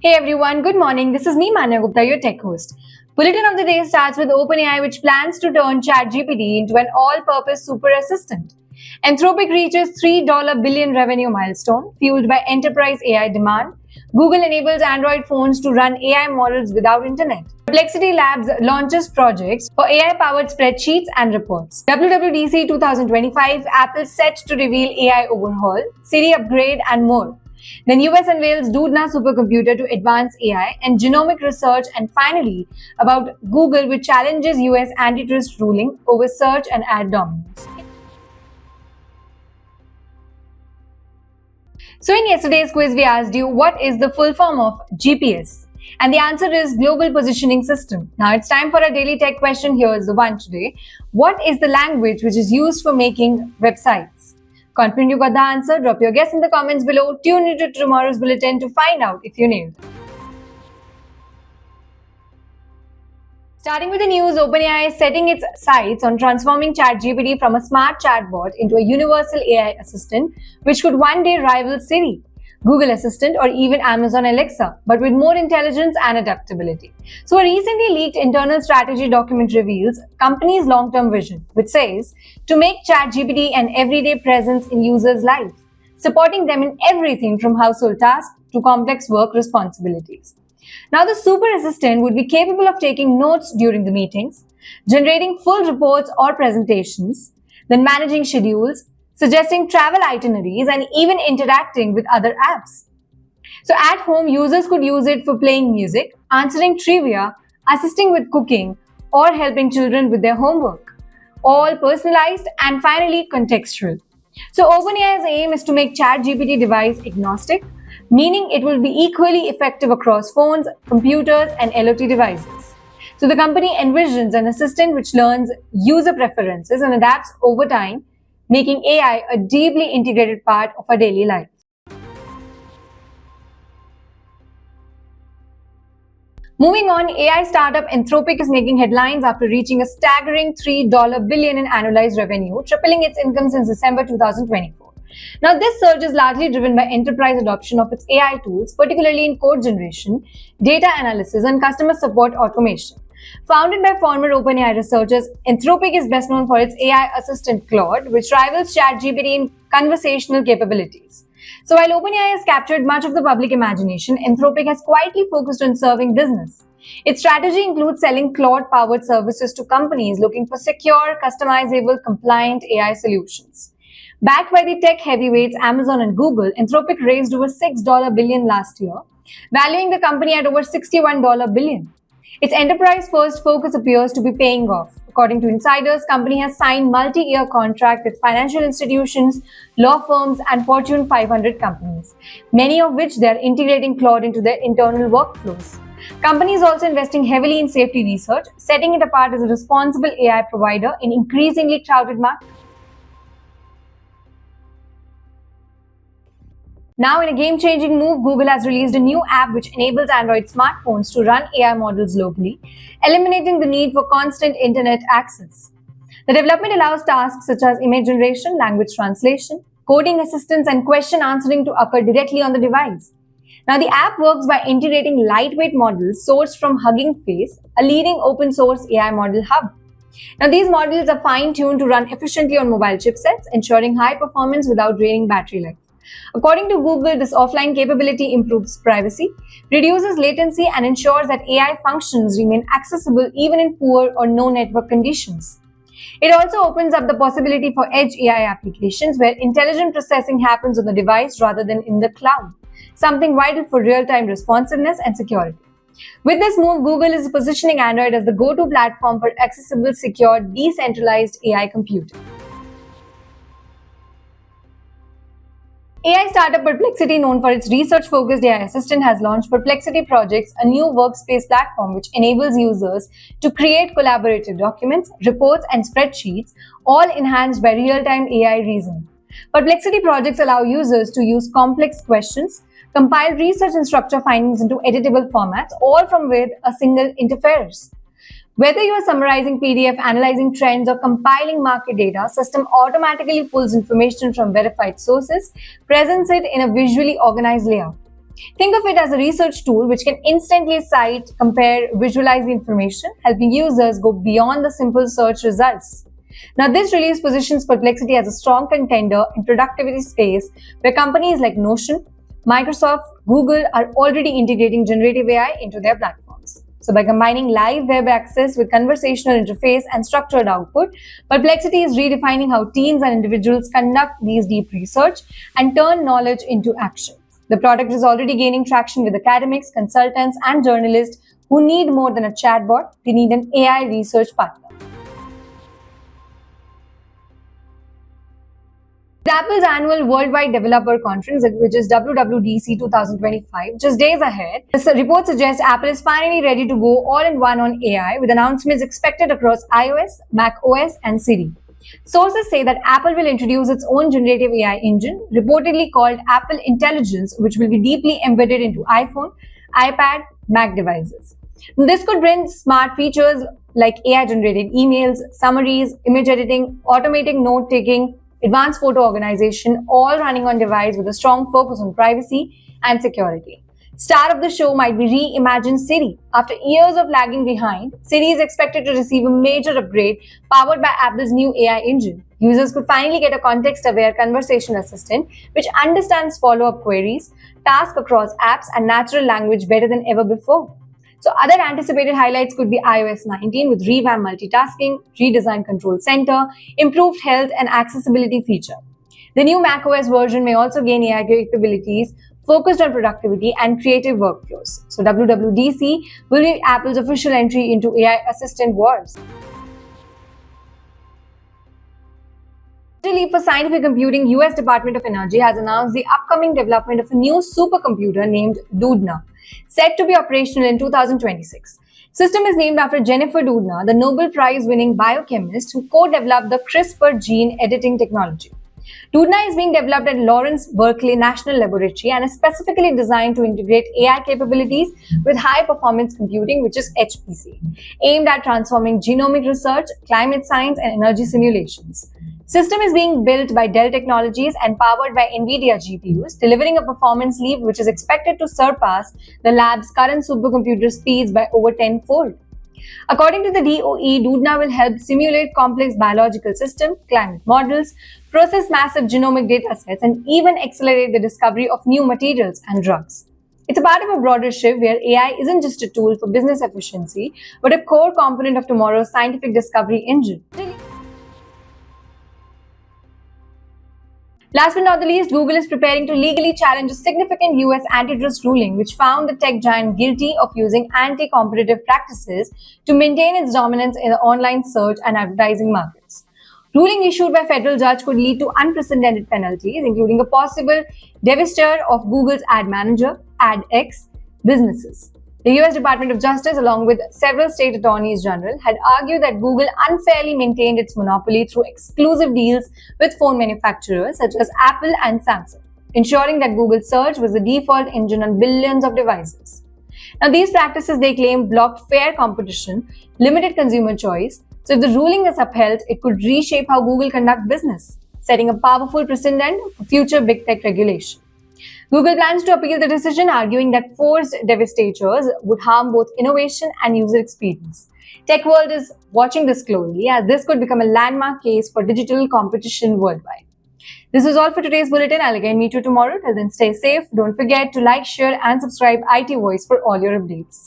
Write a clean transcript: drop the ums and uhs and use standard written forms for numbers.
Hey everyone, good morning. This is me, Manya Gupta, your tech host. Bulletin of the day starts with OpenAI, which plans to turn ChatGPT into an all-purpose super assistant. Anthropic reaches $3 billion revenue milestone, fueled by enterprise AI demand. Google enables Android phones to run AI models without internet. Perplexity Labs launches projects for AI-powered spreadsheets and reports. WWDC 2025, Apple set to reveal AI overhaul, Siri upgrade, and more. Then US unveils Doodna supercomputer to advance AI and genomic research, and finally about Google, which challenges US antitrust ruling over search and ad dominance. So in yesterday's quiz, we asked you what is the full form of GPS? And the answer is Global Positioning System. Now it's time for a daily tech question. Here is the one today. What is the language which is used for making websites? Confident you got the answer? Drop your guess in the comments below. Tune into tomorrow's bulletin to find out if you nailed it. Starting with the news, OpenAI is setting its sights on transforming ChatGPT from a smart chatbot into a universal AI assistant, which could one day rival Siri, Google Assistant, or even Amazon Alexa, but with more intelligence and adaptability. So a recently leaked internal strategy document reveals company's long-term vision, which says to make ChatGPT an everyday presence in users' lives, supporting them in everything from household tasks to complex work responsibilities. Now, the super assistant would be capable of taking notes during the meetings, generating full reports or presentations, then managing schedules, suggesting travel itineraries, and even interacting with other apps. So, at home, users could use it for playing music, answering trivia, assisting with cooking, or helping children with their homework. All personalized and finally contextual. So, OpenAI's aim is to make ChatGPT device agnostic, meaning it will be equally effective across phones, computers, and LOT devices. So the company envisions an assistant which learns user preferences and adapts over time, making AI a deeply integrated part of our daily life. Moving on, AI startup Anthropic is making headlines after reaching a staggering $3 billion in annualized revenue, tripling its income since December 2024. Now, this surge is largely driven by enterprise adoption of its AI tools, particularly in code generation, data analysis, and customer support automation. Founded by former OpenAI researchers, Anthropic is best known for its AI assistant Claude, which rivals ChatGPT in conversational capabilities. So while OpenAI has captured much of the public imagination, Anthropic has quietly focused on serving business. Its strategy includes selling Claude-powered services to companies looking for secure, customizable, compliant AI solutions. Backed by the tech heavyweights Amazon and Google, Anthropic raised over $6 billion last year, valuing the company at over $61 billion. Its enterprise-first focus appears to be paying off. According to insiders, the company has signed multi-year contracts with financial institutions, law firms, and Fortune 500 companies, many of which they are integrating Claude into their internal workflows. Company is also investing heavily in safety research, setting it apart as a responsible AI provider in increasingly crowded markets. Now, in a game-changing move, Google has released a new app which enables Android smartphones to run AI models locally, eliminating the need for constant internet access. The development allows tasks such as image generation, language translation, coding assistance, and question answering to occur directly on the device. Now, the app works by integrating lightweight models sourced from Hugging Face, a leading open-source AI model hub. Now, these models are fine-tuned to run efficiently on mobile chipsets, ensuring high performance without draining battery life. According to Google, this offline capability improves privacy, reduces latency, and ensures that AI functions remain accessible even in poor or no network conditions. It also opens up the possibility for edge AI applications where intelligent processing happens on the device rather than in the cloud, something vital for real-time responsiveness and security. With this move, Google is positioning Android as the go-to platform for accessible, secure, decentralized AI computing. AI startup Perplexity, known for its research-focused AI assistant, has launched Perplexity Projects, a new workspace platform which enables users to create collaborative documents, reports, and spreadsheets, all enhanced by real-time AI reasoning. Perplexity Projects allow users to use complex questions, compile research and structure findings into editable formats, all from with a single interface. Whether you are summarizing PDF, analyzing trends, or compiling market data, system automatically pulls information from verified sources, presents it in a visually organized layout. Think of it as a research tool which can instantly cite, compare, visualize the information, helping users go beyond the simple search results. Now, this release positions Perplexity as a strong contender in productivity space where companies like Notion, Microsoft, Google are already integrating generative AI into their platforms. So, by combining live web access with conversational interface and structured output, Perplexity is redefining how teams and individuals conduct these deep research and turn knowledge into action. The product is already gaining traction with academics, consultants, and journalists who need more than a chatbot, they need an AI research partner. Apple's annual Worldwide Developer Conference, which is WWDC 2025, just days ahead. The report suggests Apple is finally ready to go all-in-one on AI, with announcements expected across iOS, macOS, and Siri. Sources say that Apple will introduce its own generative AI engine, reportedly called Apple Intelligence, which will be deeply embedded into iPhone, iPad, Mac devices. This could bring smart features like AI-generated emails, summaries, image editing, automating note-taking, advanced photo organization, all running on device with a strong focus on privacy and security. Star of the show might be reimagined Siri. After years of lagging behind, Siri is expected to receive a major upgrade powered by Apple's new AI engine. Users could finally get a context-aware conversation assistant which understands follow-up queries, tasks across apps, and natural language better than ever before. So other anticipated highlights could be iOS 19 with revamped multitasking, redesigned control center, improved health and accessibility feature. The new macOS version may also gain AI capabilities focused on productivity and creative workflows. So WWDC will be Apple's official entry into AI assistant wars. Leap for scientific computing, US Department of Energy has announced the upcoming development of a new supercomputer named Doudna, set to be operational in 2026. System is named after Jennifer Doudna, the Nobel Prize-winning biochemist who co-developed the CRISPR gene editing technology. Doudna is being developed at Lawrence Berkeley National Laboratory and is specifically designed to integrate AI capabilities with high-performance computing, which is HPC, aimed at transforming genomic research, climate science, and energy simulations. System is being built by Dell Technologies and powered by NVIDIA GPUs, delivering a performance leap which is expected to surpass the lab's current supercomputer speeds by over 10-fold. According to the DOE, Doudna will help simulate complex biological systems, climate models, process massive genomic datasets, and even accelerate the discovery of new materials and drugs. It's a part of a broader shift where AI isn't just a tool for business efficiency, but a core component of tomorrow's scientific discovery engine. Last but not the least, Google is preparing to legally challenge a significant US antitrust ruling which found the tech giant guilty of using anti-competitive practices to maintain its dominance in the online search and advertising markets. Ruling issued by federal judge could lead to unprecedented penalties, including a possible divestiture of Google's Ad Manager, AdX businesses. The US Department of Justice, along with several state attorneys general, had argued that Google unfairly maintained its monopoly through exclusive deals with phone manufacturers such as Apple and Samsung, ensuring that Google Search was the default engine on billions of devices. Now, these practices, they claim, blocked fair competition, limited consumer choice. So, if the ruling is upheld, it could reshape how Google conducts business, setting a powerful precedent for future big tech regulation. Google plans to appeal the decision, arguing that forced divestitures would harm both innovation and user experience. Tech world is watching this closely as this could become a landmark case for digital competition worldwide. This is all for today's bulletin. I'll again meet you tomorrow. Till then, stay safe. Don't forget to like, share, and subscribe IT Voice for all your updates.